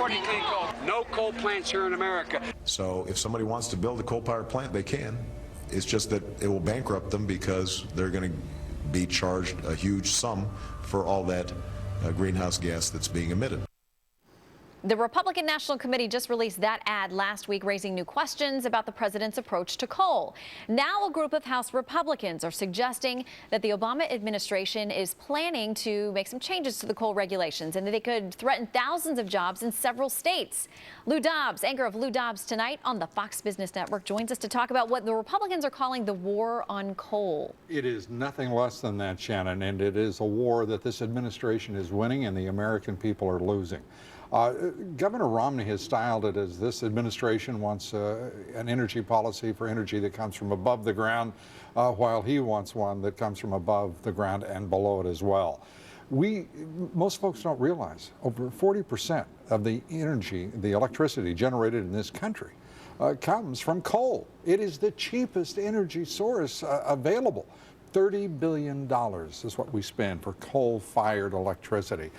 supporting clean coal. No coal plants here in America. So if somebody wants to build a coal-powered plant, they can. It's just that it will bankrupt them because they're going to be charged a huge sum for all that greenhouse gas that's being emitted. The Republican National Committee just released that ad last week, raising new questions about the president's approach to coal. Now a group of House Republicans are suggesting that the Obama administration is planning to make some changes to the coal regulations and that they could threaten thousands of jobs in several states. Lou Dobbs, anchor of Lou Dobbs Tonight on the Fox Business Network, joins us to talk about what the Republicans are calling the war on coal. It is nothing less than that, Shannon, and it is a war that this administration is winning and the American people are losing. Governor Romney has styled it as this administration wants an energy policy for energy that comes from above the ground, while he wants one that comes from above the ground and below it as well. Most folks don't realize over 40% of the energy, the electricity generated in this country comes from coal. It is the cheapest energy source available. $30 billion is what we spend for coal-fired electricity.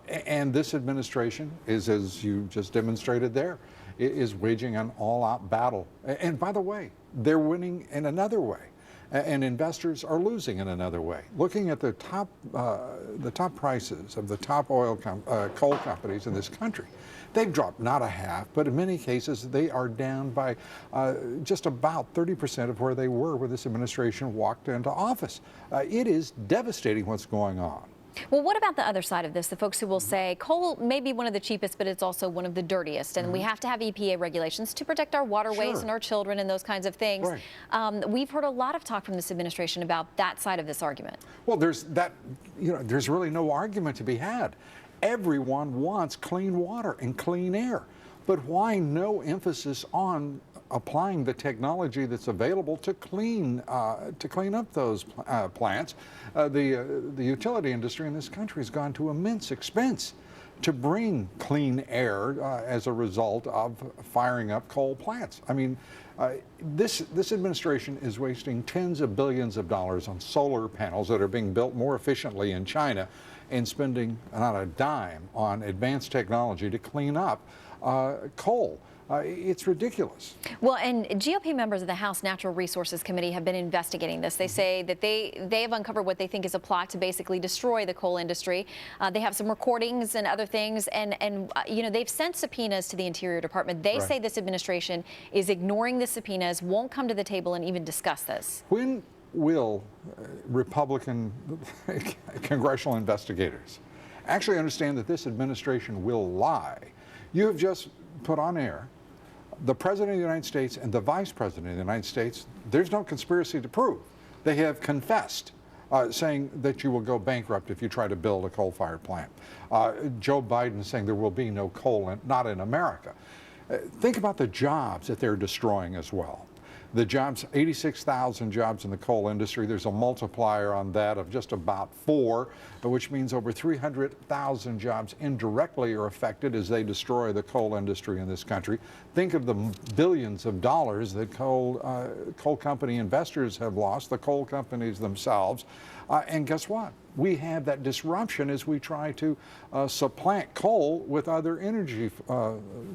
And this administration is, as you just demonstrated there, is waging an all-out battle. And by the way, they're winning in another way. And investors are losing in another way. Looking at the top prices of the top coal companies in this country, they've dropped not a half, but in many cases they are down by just about 30% of where they were when this administration walked into office. It is devastating what's going on. Well, what about the other side of this, the folks who will say coal may be one of the cheapest, but it's also one of the dirtiest, and we have to have EPA regulations to protect our waterways and our children and those kinds of things. Right. We've heard a lot of talk from this administration about that side of this argument. Well, there's really no argument to be had. Everyone wants clean water and clean air, but why no emphasis on applying the technology that's available to clean up those plants? The utility industry in this country has gone to immense expense to bring clean air as a result of firing up coal plants. I mean, this administration is wasting tens of billions of dollars on solar panels that are being built more efficiently in China and spending not a dime on advanced technology to clean up coal. It's ridiculous. Well, and GOP members of the House Natural Resources Committee have been investigating this. They say that they have uncovered what they think is a plot to basically destroy the coal industry. They have some recordings and other things, and they've sent subpoenas to the Interior Department. They say this administration is ignoring the subpoenas, won't come to the table and even discuss this. When will Republican congressional investigators actually understand that this administration will lie? You have just put on air the President of the United States and the Vice President of the United States. There's no conspiracy to prove. They have confessed, saying that you will go bankrupt if you try to build a coal-fired plant. Joe Biden saying there will be no coal, not in America. Think about the jobs that they're destroying as well. The jobs, 86,000 jobs in the coal industry. There's a multiplier on that of just about 4, which means over 300,000 jobs indirectly are affected as they destroy the coal industry in this country. Think of the billions of dollars that coal company investors have lost, the coal companies themselves. And guess what? We have that disruption as we try to supplant coal with other energy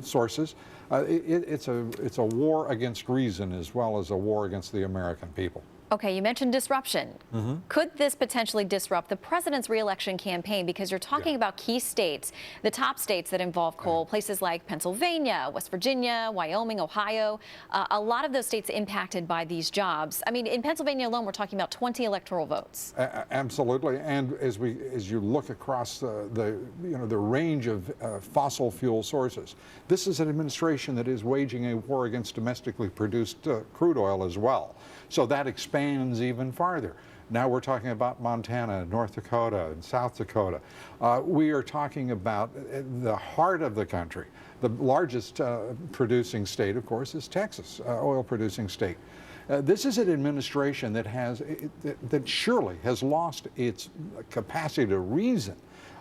sources. It's a war against reason as well as a war against the American people. Okay, you mentioned disruption. Could this potentially disrupt the president's reelection campaign? Because you're talking about key states, the top states that involve coal, places like Pennsylvania, West Virginia, Wyoming, Ohio. A lot of those states impacted by these jobs. I mean, in Pennsylvania alone, we're talking about 20 electoral votes. Absolutely, and as you look across the range of fossil fuel sources, this is an administration that is waging a war against domestically produced crude oil as well. So that expands even farther. Now we're talking about Montana, North Dakota, and South Dakota. We are talking about the heart of the country. The largest producing state, of course, is Texas, oil-producing state. This is an administration that surely has lost its capacity to reason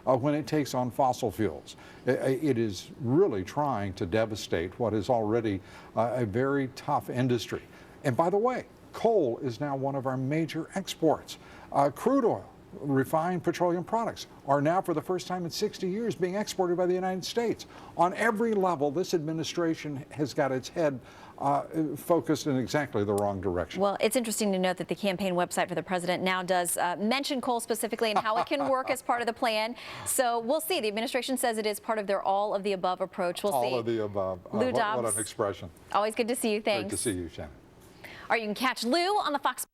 when it takes on fossil fuels. It is really trying to devastate what is already a very tough industry. And by the way, coal is now one of our major exports. Crude oil refined petroleum products are now, for the first time in 60 years, being exported by the United States. On every level, this administration has got its head focused in exactly the wrong direction. Well, it's interesting to note that the campaign website for the president now does mention coal specifically and how it can work as part of the plan. So we'll see. The administration says it is part of their all of the above approach. We'll see. All of the above. Lou What Dobbs, an expression. always good to see you. Thanks. Great to see you, Shannon. All right, you can catch Lou on the Fox